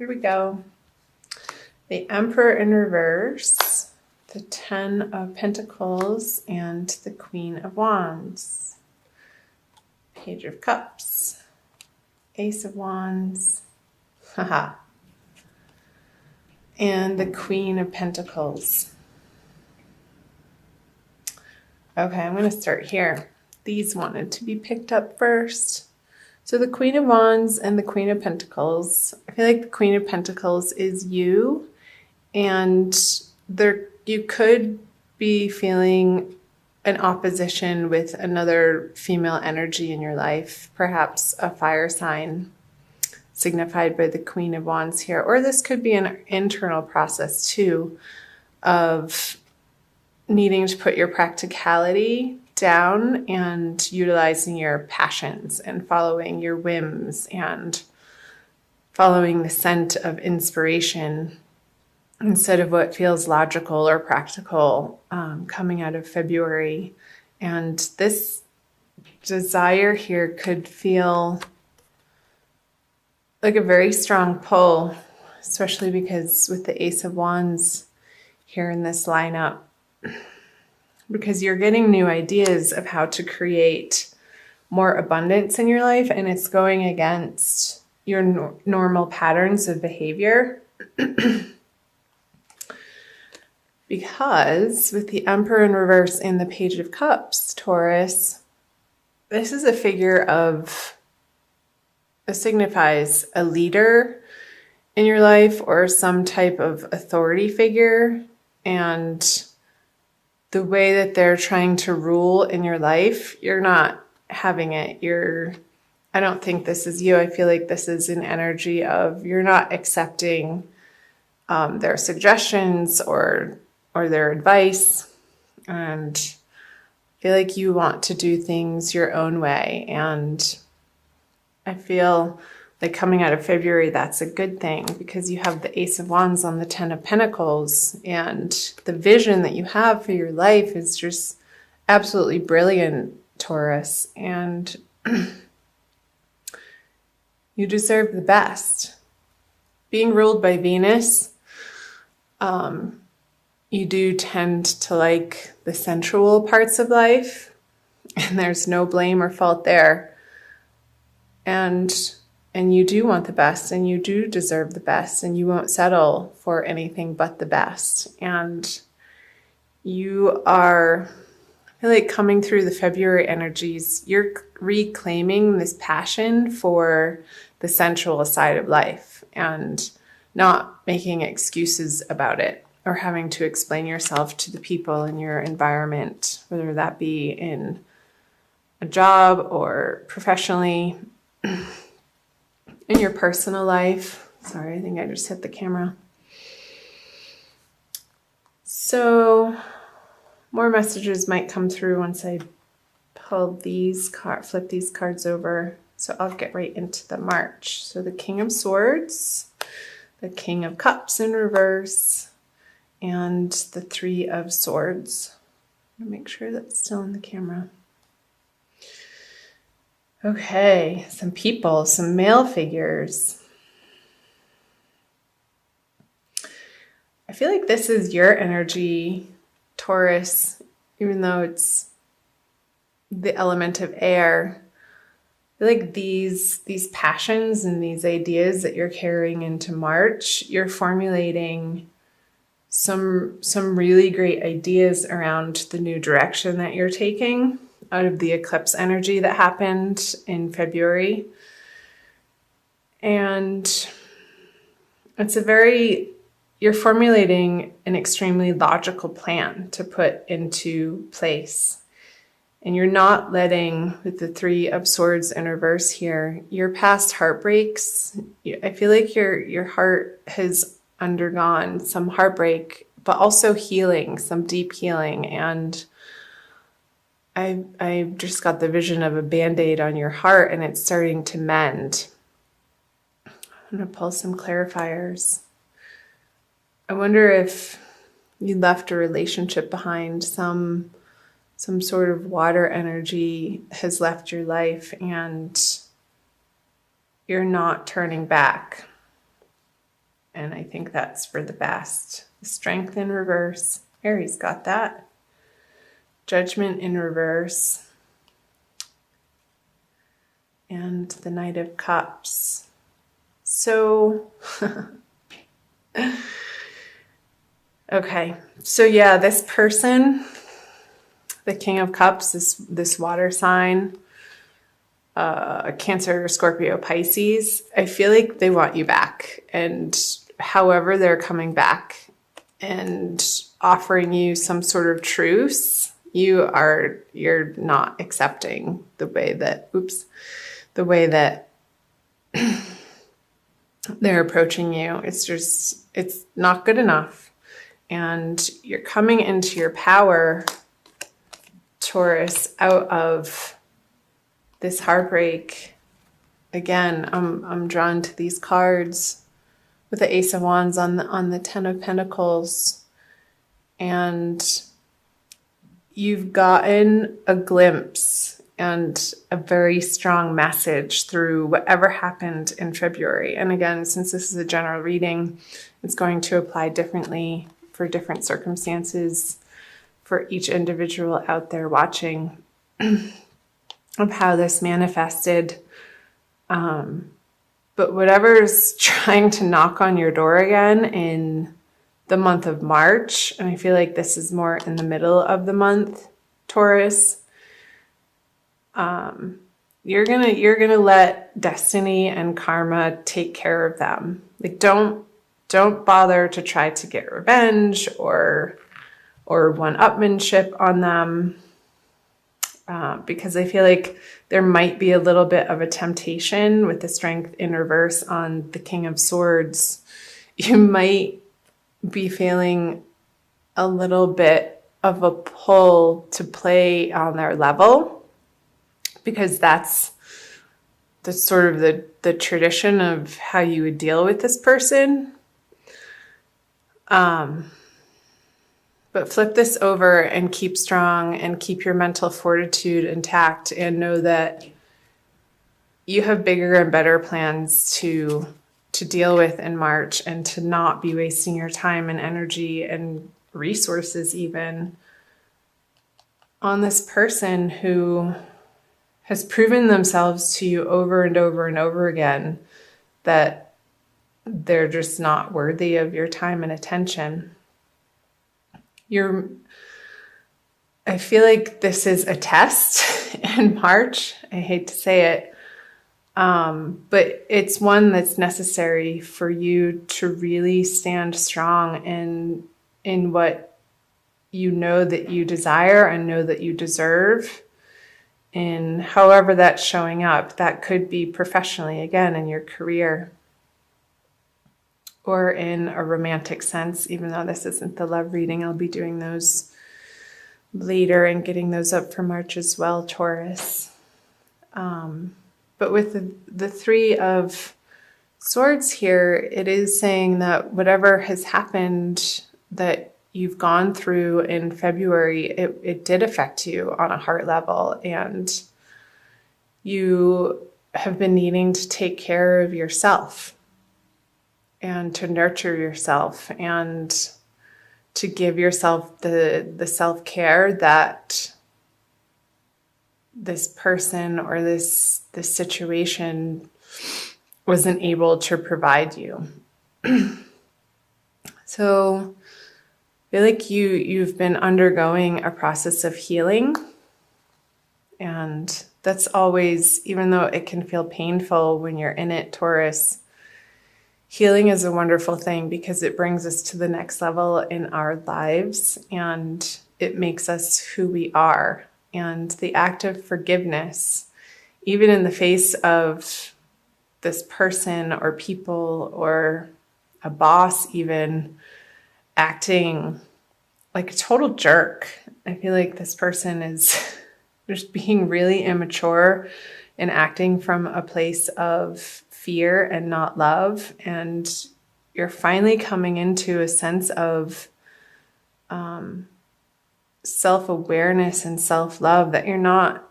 here we go. The Emperor in reverse, the Ten of Pentacles, and the Queen of Wands. Page of Cups, Ace of Wands, haha, and the Queen of Pentacles. Okay, I'm going to start here. These wanted to be picked up first. So the Queen of Wands and the Queen of Pentacles. I feel like the Queen of Pentacles is you, and you could be feeling an opposition with another female energy in your life, perhaps a fire sign signified by the Queen of Wands here. Or this could be an internal process too of needing to put your practicality down and utilizing your passions and following your whims and following the scent of inspiration instead of what feels logical or practical coming out of February. And this desire here could feel like a very strong pull, especially because with the Ace of Wands here in this lineup, because you're getting new ideas of how to create more abundance in your life, and it's going against your normal patterns of behavior. Because with the Emperor in reverse and the Page of Cups, Taurus, this is a figure of, it signifies a leader in your life or some type of authority figure, and the way that they're trying to rule in your life, you're not having it. I don't think this is you. I feel like this is an energy of you're not accepting their suggestions or their advice, and I feel like you want to do things your own way. And I feel like coming out of February, that's a good thing because you have the Ace of Wands on the Ten of Pentacles, and the vision that you have for your life is just absolutely brilliant, Taurus, and you deserve the best. Being ruled by Venus, you do tend to like the sensual parts of life, and there's no blame or fault there. And you do want the best, and you do deserve the best, and you won't settle for anything but the best. And you are, I feel like coming through the February energies, you're reclaiming this passion for the sensual side of life and not making excuses about it or having to explain yourself to the people in your environment, whether that be in a job or professionally, in your personal life. Sorry, I think I just hit the camera. So more messages might come through once I flip these cards over. So I'll get right into the March. So the King of Swords, the King of Cups in reverse, and the Three of Swords. I'll make sure that's still in the camera. Okay, some people, some male figures. I feel like this is your energy, Taurus, even though it's the element of air. I feel like these passions and these ideas that you're carrying into March, you're formulating some really great ideas around the new direction that you're taking out of the eclipse energy that happened in February. And you're formulating an extremely logical plan to put into place. And you're not letting, with the Three of Swords in reverse here, your past heartbreaks. I feel like your heart has undergone some heartbreak, but also healing, some deep healing. And I just got the vision of a Band-Aid on your heart, and it's starting to mend. I'm going to pull some clarifiers. I wonder if you left a relationship behind, some sort of water energy has left your life, and you're not turning back. And I think that's for the best. Strength in reverse. Aries got that. Judgment in reverse. And the Knight of Cups. So, okay. So yeah, this person, the King of Cups, this water sign, Cancer, Scorpio, Pisces, I feel like they want you back. And however they're coming back and offering you some sort of truce, you're not accepting the way that they're approaching you. It's not good enough. And you're coming into your power, Taurus, out of this heartbreak. Again, I'm drawn to these cards with the Ace of Wands on the Ten of Pentacles. And you've gotten a glimpse and a very strong message through whatever happened in February. And again, since this is a general reading, it's going to apply differently for different circumstances for each individual out there watching of how this manifested. But whatever's trying to knock on your door again in the month of March, and I feel like this is more in the middle of the month, Taurus, you're gonna let destiny and karma take care of them. Like, don't bother to try to get revenge or one-upmanship on them, because I feel like there might be a little bit of a temptation with the Strength in reverse on the King of Swords. You might be feeling a little bit of a pull to play on their level, because that's sort of the tradition of how you would deal with this person. But flip this over and keep strong and keep your mental fortitude intact, and know that you have bigger and better plans to deal with in March, and to not be wasting your time and energy and resources even on this person who has proven themselves to you over and over and over again that they're just not worthy of your time and attention. I feel like this is a test in March. I hate to say it. But it's one that's necessary for you to really stand strong in what you know that you desire and know that you deserve, in however that's showing up. That could be professionally, again, in your career, or in a romantic sense. Even though this isn't the love reading, I'll be doing those later and getting those up for March as well, Taurus. But with the Three of Swords here, it is saying that whatever has happened that you've gone through in February, it did affect you on a heart level, and you have been needing to take care of yourself and to nurture yourself and to give yourself the self-care that this person or this situation wasn't able to provide you. So I feel like you've been undergoing a process of healing, and that's always, even though it can feel painful when you're in it, Taurus, healing is a wonderful thing, because it brings us to the next level in our lives, and it makes us who we are. And the act of forgiveness, even in the face of this person or people or a boss even acting like a total jerk. I feel like this person is just being really immature and acting from a place of fear and not love. And you're finally coming into a sense of self-awareness and self-love that you're not,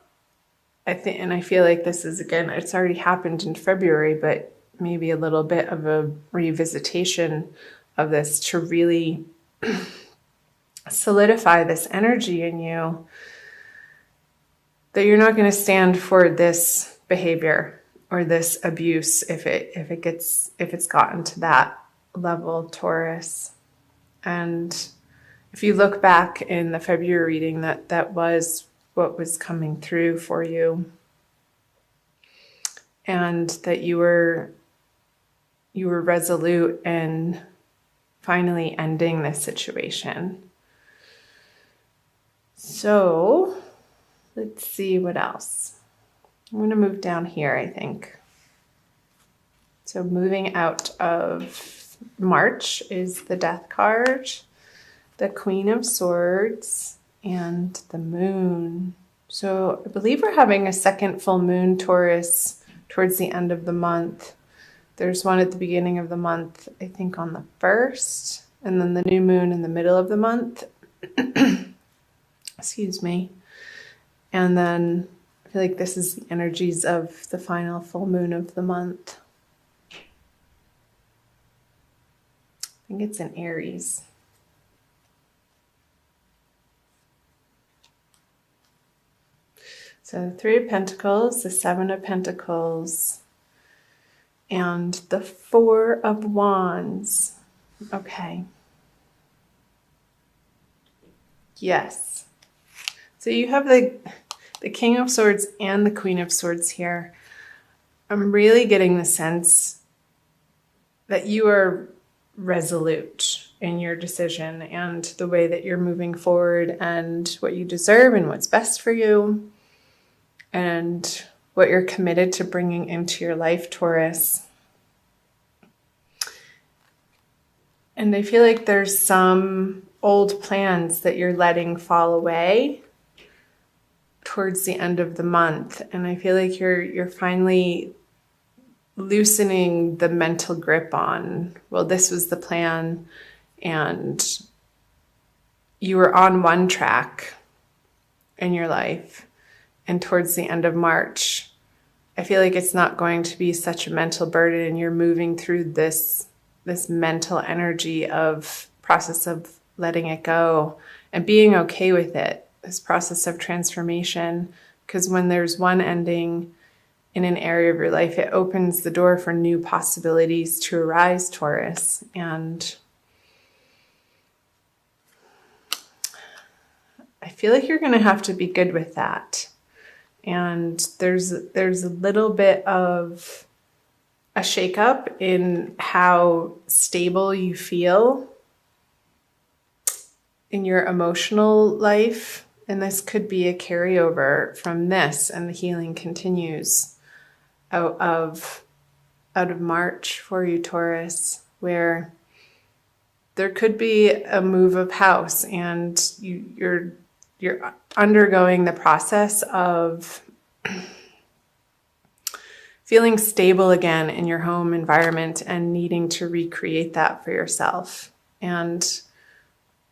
I think, and I feel like this is, again, it's already happened in February, but maybe a little bit of a revisitation of this to really solidify this energy in you that you're not going to stand for this behavior or this abuse if it's gotten to that level, Taurus. And if you look back in the February reading, that was what was coming through for you, and that you were resolute in finally ending this situation. So let's see what else. I'm going to move down here, I think. So moving out of March is the Death card, the Queen of Swords, and the Moon. So I believe we're having a second full moon, Taurus, towards the end of the month. There's one at the beginning of the month, I think on the 1st, and then the new moon in the middle of the month. Excuse me. And then I feel like this is the energies of the final full moon of the month. I think it's in Aries. So the Three of Pentacles, the Seven of Pentacles, and the Four of Wands. Okay. Yes. So you have the King of Swords and the Queen of Swords here. I'm really getting the sense that you are resolute in your decision and the way that you're moving forward and what you deserve and what's best for you and what you're committed to bringing into your life, Taurus. And I feel like there's some old plans that you're letting fall away towards the end of the month. And I feel like you're finally loosening the mental grip on, well, this was the plan, and you were on one track in your life. And towards the end of March, I feel like it's not going to be such a mental burden, and you're moving through this mental energy of process of letting it go and being okay with it, this process of transformation. Because when there's one ending in an area of your life, it opens the door for new possibilities to arise, Taurus. And I feel like you're going to have to be good with that. And there's a little bit of a shakeup in how stable you feel in your emotional life. And this could be a carryover from this, and the healing continues out of March for you, Taurus, where there could be a move of house, and you're undergoing the process of feeling stable again in your home environment and needing to recreate that for yourself and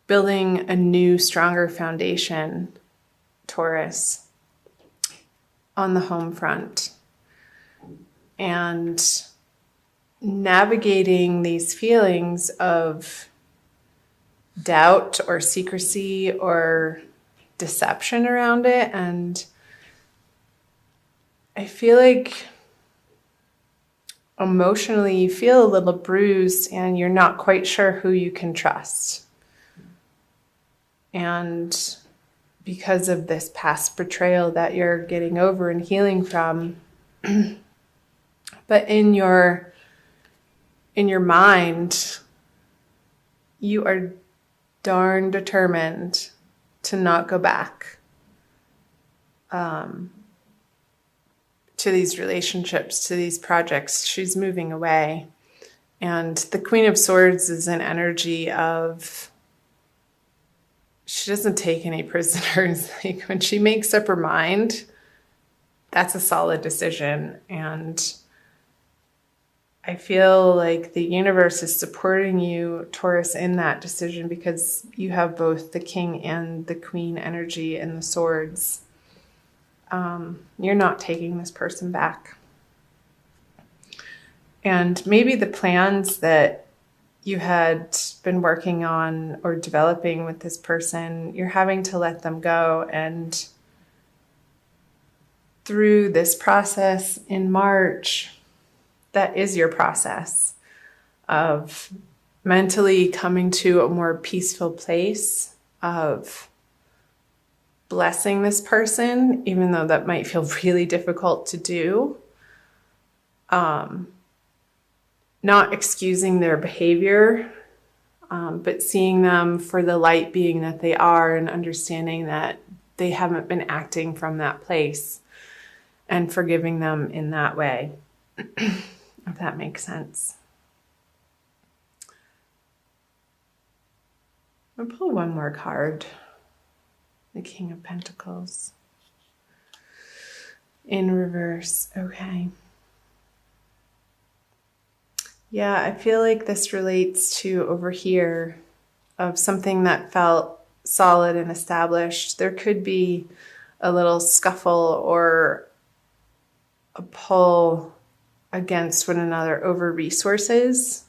building a new, stronger foundation, Taurus, on the home front. And navigating these feelings of doubt or secrecy or deception around it. And I feel like emotionally you feel a little bruised and you're not quite sure who you can trust. And because of this past betrayal that you're getting over and healing from, but in your mind, you are darn determined to not go back to these relationships, to these projects. She's moving away. And the Queen of Swords is an energy of, she doesn't take any prisoners. Like when she makes up her mind, that's a solid decision. And I feel like the universe is supporting you, Taurus, in that decision because you have both the King and the Queen energy and the swords. You're not taking this person back. And maybe the plans that you had been working on or developing with this person, you're having to let them go. And through this process in March, that is your process of mentally coming to a more peaceful place of blessing this person, even though that might feel really difficult to do. Not excusing their behavior, but seeing them for the light being that they are, and understanding that they haven't been acting from that place, and forgiving them in that way, if that makes sense. I'll pull one more card. The King of Pentacles. In reverse. Okay. Yeah, I feel like this relates to over here of something that felt solid and established. There could be a little scuffle or a pull against one another over resources.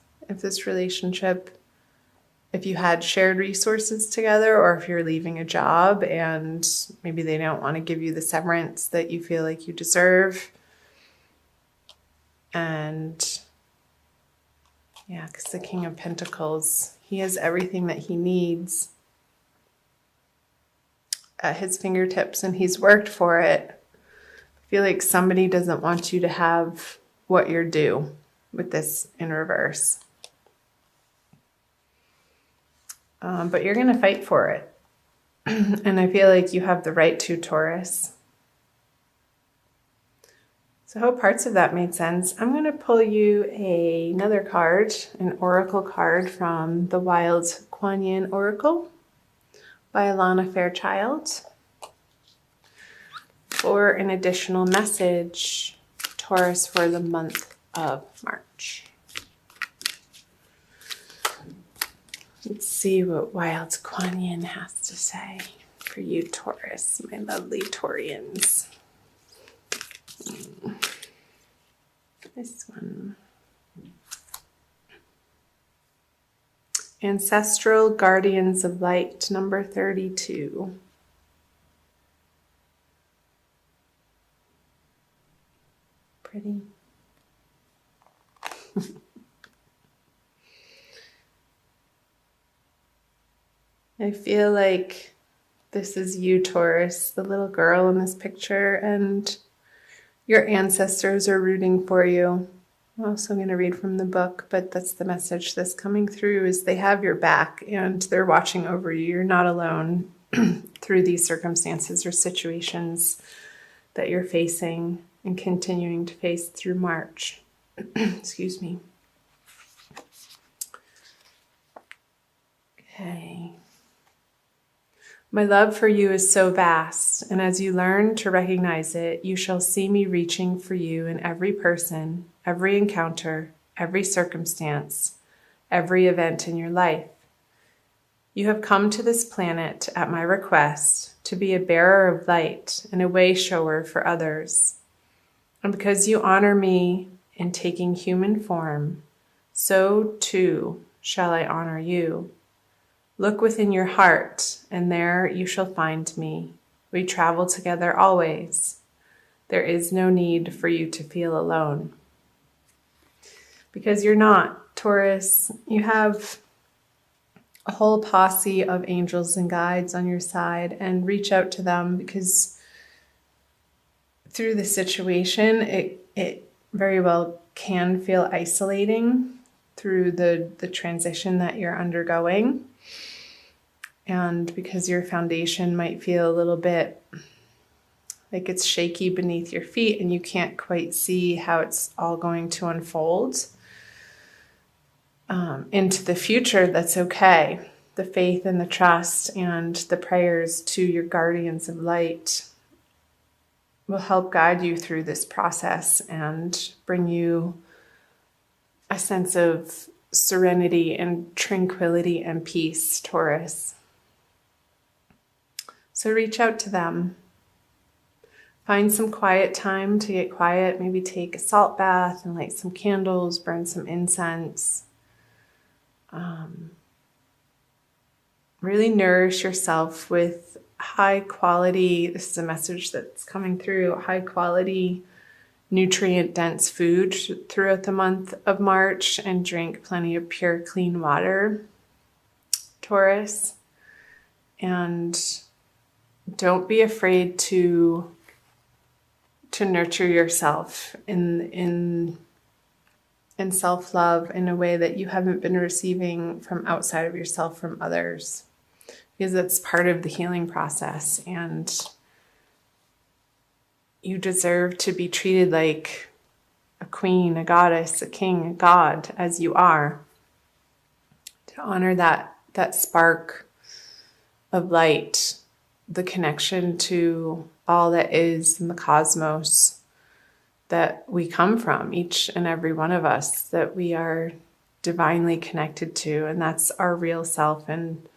If you had shared resources together, or if you're leaving a job and maybe they don't want to give you the severance that you feel like you deserve. And yeah, because the King of Pentacles, he has everything that he needs at his fingertips and he's worked for it. I feel like somebody doesn't want you to have what you're due with this in reverse. But you're going to fight for it. And I feel like you have the right to, Taurus. So I hope parts of that made sense. I'm going to pull you another card, an oracle card from the Wild Kuan Yin Oracle by Alana Fairchild, for an additional message, Taurus, for the month of March. Let's see what Wild Kuan Yin has to say for you, Taurus, my lovely Taurians. This one. Ancestral Guardians of Light, number 32. Pretty. I feel like this is you, Taurus, the little girl in this picture, and your ancestors are rooting for you. I'm also going to read from the book, but that's the message that's coming through, is they have your back and they're watching over you. You're not alone through these circumstances or situations that you're facing and continuing to face through March. Excuse me. Okay. My love for you is so vast, and as you learn to recognize it, you shall see me reaching for you in every person, every encounter, every circumstance, every event in your life. You have come to this planet at my request to be a bearer of light and a way shower for others. And because you honor me in taking human form, so too shall I honor you. Look within your heart, and there you shall find me. We travel together always. There is no need for you to feel alone. Because you're not, Taurus. You have a whole posse of angels and guides on your side, and reach out to them, because through the situation, it very well can feel isolating through the transition that you're undergoing. And because your foundation might feel a little bit like it's shaky beneath your feet and you can't quite see how it's all going to unfold into the future, that's okay. The faith and the trust and the prayers to your guardians of light will help guide you through this process and bring you a sense of serenity and tranquility and peace, Taurus. So reach out to them. Find some quiet time to get quiet. Maybe take a salt bath and light some candles, burn some incense. Really nourish yourself with high quality, this is a message that's coming through, high quality, nutrient dense food throughout the month of March, and drink plenty of pure, clean water, Taurus. And don't be afraid to nurture yourself in self-love in a way that you haven't been receiving from outside of yourself from others, because it's part of the healing process, and you deserve to be treated like a queen, a goddess, a king, a god, as you are, to honor that spark of light, the connection to all that is in the cosmos that we come from, each and every one of us, that we are divinely connected to, and that's our real self. And